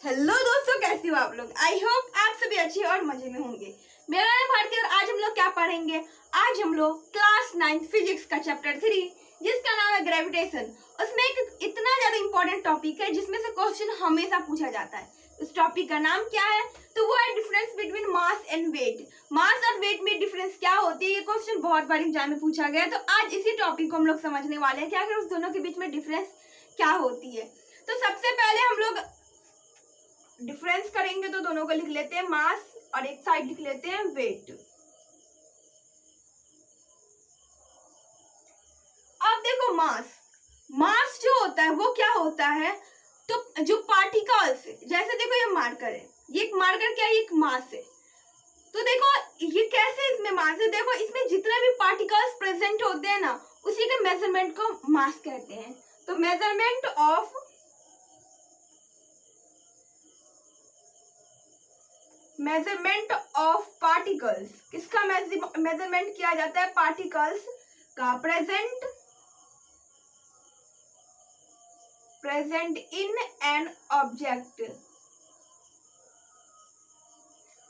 Hello दोस्तों, कैसे हो आप लोग। आई होप आप सभी अच्छे और मजे में होंगे। मेरा नाम भारती और आज हम लोग क्या पढ़ेंगे। आज हम लोग क्लास 9 फिजिक्स का चैप्टर 3 जिसका नाम है ग्रेविटेशन। उसमें एक इतना ज्यादा इंपॉर्टेंट टॉपिक है जिसमें से क्वेश्चन हमेशा पूछा जाता है। उस टॉपिक का नाम क्या है, तो वो है difference between mass and weight. Mass और वेट में डिफरेंस क्या होती है, ये क्वेश्चन बहुत बार एग्जाम में पूछा गया है। तो आज इसी टॉपिक को हम लोग समझने वाले हैं कि आखिर उस दोनों के बीच में डिफरेंस क्या होती है। तो सबसे पहले हम लोग डिफरेंस करेंगे, तो दोनों को लिख लेते हैं मास और एक साइड लिख लेते हैं वेट। अब देखो मास जो होता है वो क्या होता है, तो जो पार्टिकल्स, जैसे देखो ये मार्कर है, ये एक मार्कर क्या है, एक मास है। तो देखो ये कैसे इसमें मास है, देखो इसमें जितने भी पार्टिकल्स प्रेजेंट होते हैं ना, उसी के मेजरमेंट को मास कहते हैं। तो मेजरमेंट ऑफ पार्टिकल्स, किसका मेजरमेंट किया जाता है, पार्टिकल्स का प्रेजेंट इन एन ऑब्जेक्ट।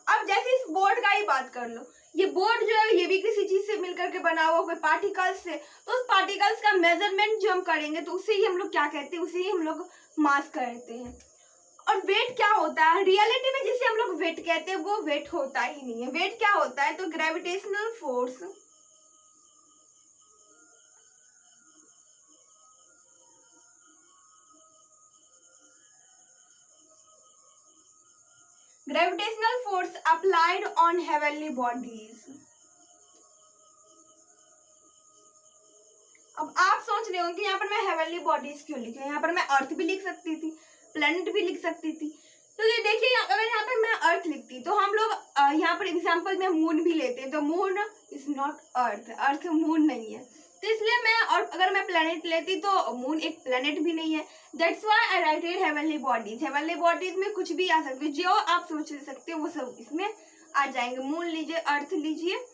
अब जैसे इस बोर्ड का ही बात कर लो, ये बोर्ड जो है ये भी किसी चीज से मिलकर के बना हुआ, कोई पार्टिकल्स से। तो उस पार्टिकल्स का मेजरमेंट जो हम करेंगे तो उसे ही हम लोग क्या कहते हैं, उसे ही हम लोग मास कहते हैं। और वेट क्या होता है, रियलिटी में जिसे हम लोग वेट कहते हैं वो वेट होता ही नहीं है। वेट क्या होता है, तो gravitational force applied on heavenly bodies. अब आप सोच रहे हो कि यहाँ पर मैं हेवनली बॉडीज क्यों लिखी, यहाँ पर मैं अर्थ भी लिख सकती थी, प्लेनेट भी लिख सकती थी। तो ये देखिए, अगर यहाँ पर मैं अर्थ लिखती तो हम लोग यहाँ पर एग्जांपल में मून भी लेते हैं, तो moon is not earth, earth moon नहीं है। तो इसलिए मैं, और अगर मैं प्लेनेट लेती तो मून एक प्लेनेट भी नहीं है। That's why I righted heavenly bodies. Heavenly bodies में कुछ भी आ सकते, जो आप सोच सकते हो वो सब इसमें आ जाएंगे। मून लीजिए, अर्थ लीजिए,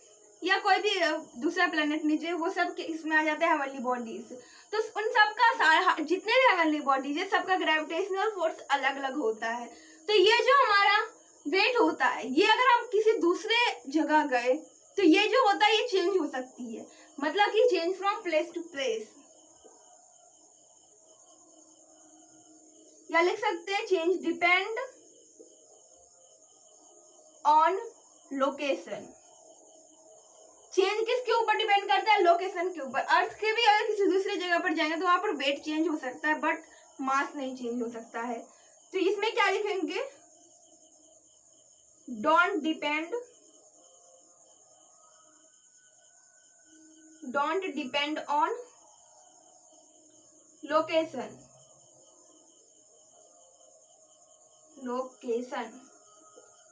या कोई भी दूसरा प्लेनेट लीजिए, वो सब इसमें आ जाता है हेवनली बॉडीज। तो उन सब का सारा, जितने भी हेवनली बॉडीज है, सबका ग्रेविटेशनल फोर्स अलग अलग होता है। तो ये जो हमारा वेट होता है, ये अगर हम किसी दूसरे जगह गए तो ये जो होता है ये चेंज हो सकती है, मतलब कि change from place to place, या लिख सकते हैं change depend on location. Change किसके ऊपर डिपेंड करता है, लोकेशन के ऊपर। अर्थ के भी अगर किसी दूसरी जगह पर जाएंगे तो वहां पर वेट चेंज हो सकता है, बट मास नहीं चेंज हो सकता है। तो इसमें क्या लिखेंगे, डोंट डिपेंड ऑन लोकेशन।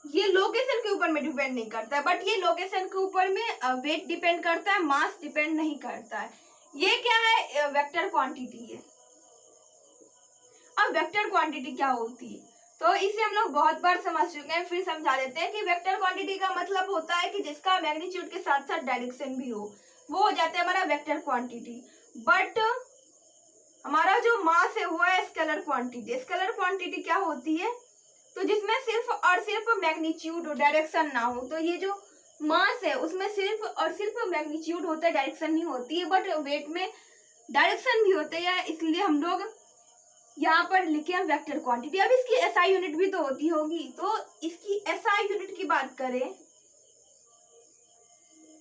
ये लोकेशन के ऊपर में डिपेंड नहीं करता है, बट ये लोकेशन के ऊपर में वेट डिपेंड करता है, मास डिपेंड नहीं करता है। ये क्या है, वेक्टर क्वांटिटी है। अब वेक्टर क्वांटिटी क्या होती है, तो इसे हम लोग बहुत बार समझ चुके हैं, फिर समझा देते हैं कि वेक्टर क्वांटिटी का मतलब होता है कि जिसका मैग्नीट्यूड के साथ साथ डायरेक्शन भी हो, वो हो जाता है हमारा वेक्टर क्वांटिटी। बट हमारा जो मास है वो है स्केलर क्वांटिटी। स्केलर क्वांटिटी क्या होती है, तो जिसमें सिर्फ और सिर्फ मैग्नीट्यूड हो, डायरेक्शन ना हो। तो ये जो मास है उसमें सिर्फ और सिर्फ मैग्नीट्यूड होता है, डायरेक्शन नहीं होती है। बट वेट में डायरेक्शन भी होते हैं, इसलिए हम लोग यहाँ पर लिखे हैं वेक्टर क्वांटिटी। अब इसकी एसआई यूनिट भी तो होती होगी, तो इसकी एसआई यूनिट की बात करें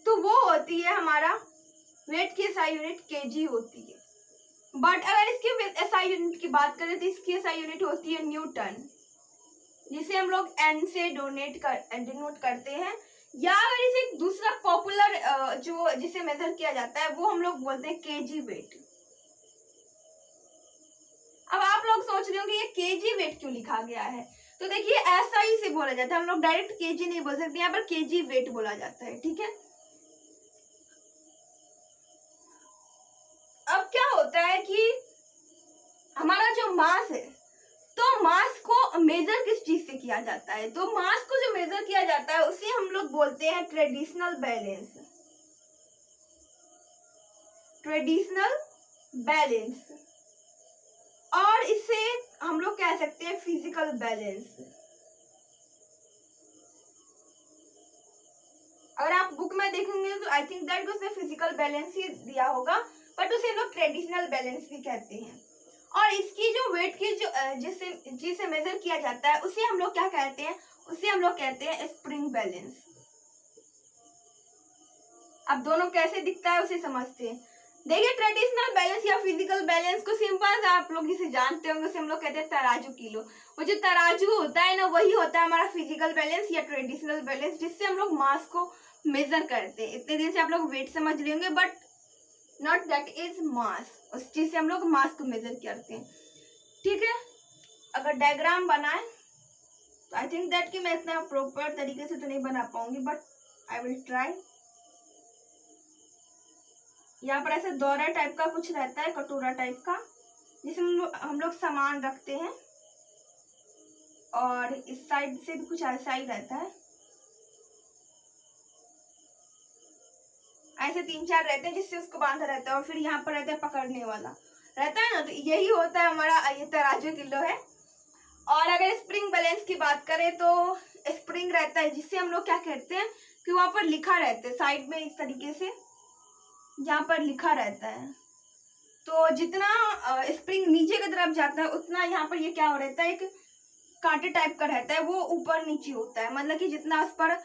तो वो होती है हमारा, वेट की एसआई यूनिट केजी होती है। बट अगर इसकी एसआई यूनिट की बात करें तो इसकी एसआई यूनिट होती है न्यूटन, जिसे हम लोग एन से डिनोट करते हैं। या अगर इसे एक दूसरा पॉपुलर जो जिसे मेजर किया जाता है वो हम लोग बोलते हैं केजी वेट। अब आप लोग सोच रहे हो कि ये केजी वेट क्यों लिखा गया है, तो देखिए ऐसा ही से बोला जाता है, हम लोग डायरेक्ट केजी नहीं बोल सकते, यहाँ पर केजी वेट बोला जाता है, ठीक है। अब क्या होता है कि हमारा जो मास है, तो मास को मेजर किस चीज से किया जाता है, तो मास को जो मेजर किया जाता है उसे हम लोग बोलते हैं ट्रेडिशनल बैलेंस। और इसे हम लोग कह सकते हैं फिजिकल बैलेंस। अगर आप बुक में देखेंगे तो आई थिंक दैट उसने फिजिकल बैलेंस ही दिया होगा, बट उसे हम लोग ट्रेडिशनल बैलेंस भी कहते हैं। और इसकी जो वेट की जो जिसे मेजर किया जाता है उसे हम लोग क्या कहते हैं, उसे हम लोग कहते हैं स्प्रिंग बैलेंस। अब दोनों कैसे दिखता है उसे समझते हैं। देखिए ट्रेडिशनल बैलेंस या फिजिकल बैलेंस को सिंपल सा आप लोग जिसे जानते होंगे उसे हम लोग कहते हैं तराजू किलो। वो जो तराजू होता है ना वही होता है हमारा फिजिकल बैलेंस या ट्रेडिशनल बैलेंस, जिससे हम लोग मास को मेजर करते हैं। इतने दिन से आप लोग वेट समझ लेंगे but not that is mass, उस चीज से हम लोग मास को मेजर करते हैं। ठीक है, अगर डायग्राम बनाए तो आई थिंक दैट कि मैं इतना प्रॉपर तरीके से तो नहीं बना पाऊंगी बट आई विल ट्राई। यहाँ पर ऐसे दौरा टाइप का कुछ रहता है, कटोरा टाइप का, जिसमें हम लोग सामान रखते हैं, और इस साइड से भी कुछ ऐसा ही रहता है। ऐसे 3-4 रहते हैं जिससे उसको बांधा रहता है, और फिर यहाँ पर रहता है पकड़ने वाला रहता है ना, तो यही होता है हमारा ये तराजू किलो है। और अगर स्प्रिंग बैलेंस की बात करें तो स्प्रिंग रहता है जिससे हम लोग क्या कहते हैं कि वहां पर लिखा रहता है साइड में इस तरीके से, यहाँ पर लिखा रहता है। तो जितना स्प्रिंग नीचे की तरफ जाता है उतना यहाँ पर ये क्या हो रहता है, एक कांटे टाइप का रहता है, वो ऊपर नीचे होता है, मतलब कि जितना उस पर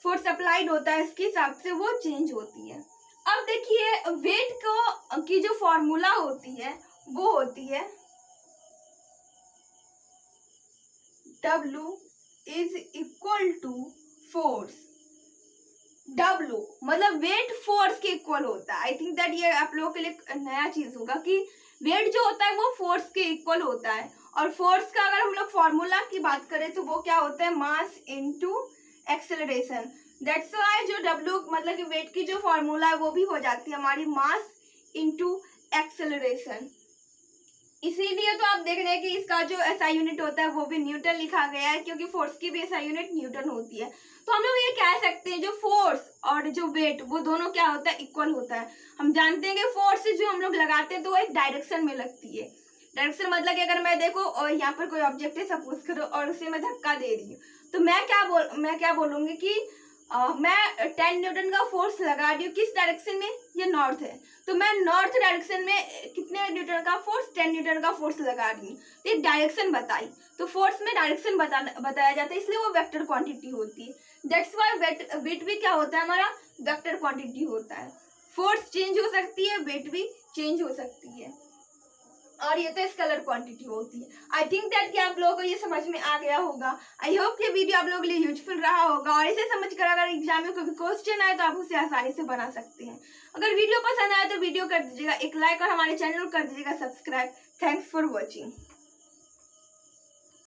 फोर्स अप्लाइड होता है इसके हिसाब से वो चेंज होती है। अब देखिए वेट को की जो फॉर्मूला होती है वो होती है W is equal to force. W मतलब वेट फोर्स के इक्वल होता है। आई थिंक दैट ये आप लोगों के लिए नया चीज होगा कि वेट जो होता है वो फोर्स के इक्वल होता है, और फोर्स का अगर हम लोग फॉर्मूला की बात करें तो वो क्या होता है, mass into acceleration. That's why जो W मतलब कि वेट की जो फॉर्मूला है वो भी हो जाती है हमारी मास इनटू एक्सेलरेशन। इसीलिए तो आप देख रहे हैं कि इसका जो SI यूनिट होता है वो भी न्यूटन लिखा गया है, क्योंकि फोर्स की भी SI यूनिट न्यूटन होती है। तो हम लोग ये कह सकते हैं जो फोर्स और जो वेट वो दोनों क्या होता है, इक्वल होता है। हम जानते हैं कि फोर्स जो हम लोग लगाते हैं तो वो एक डायरेक्शन में लगती है। डायरेक्शन मतलब कि अगर मैं देखो और यहाँ पर कोई ऑब्जेक्ट है सपोज करो और उसे मैं धक्का दे रही हूँ, तो मैं क्या बोलूंगी कि मैं 10 न्यूटन का फोर्स लगा रही हूँ किस डायरेक्शन में, ये नॉर्थ है, तो मैं नॉर्थ डायरेक्शन में कितने न्यूटन का फोर्स, 10 न्यूटन का फोर्स लगा रही हूँ। तो एक डायरेक्शन बताई, तो फोर्स में डायरेक्शन बताया जाता है, इसलिए वो वेक्टर क्वांटिटी होती है। दैट्स व्हाई वेट भी क्या होता है हमारा, वेक्टर क्वांटिटी होता है। फोर्स चेंज हो सकती है, वेट भी चेंज हो सकती है, और ये तो स्केलर क्वांटिटी होती है। आई थिंक दैट कि आप लोगों को ये समझ में आ गया होगा। आई होप ये वीडियो आप लोगों के लिए यूजफुल रहा होगा, और इसे समझकर अगर एग्जाम में कोई भी क्वेश्चन आए तो आप उसे आसानी से बना सकते हैं। अगर वीडियो पसंद आए तो वीडियो कर दीजिएगा एक लाइक, और हमारे चैनल को कर दीजिएगा सब्सक्राइब। Thanks for watching.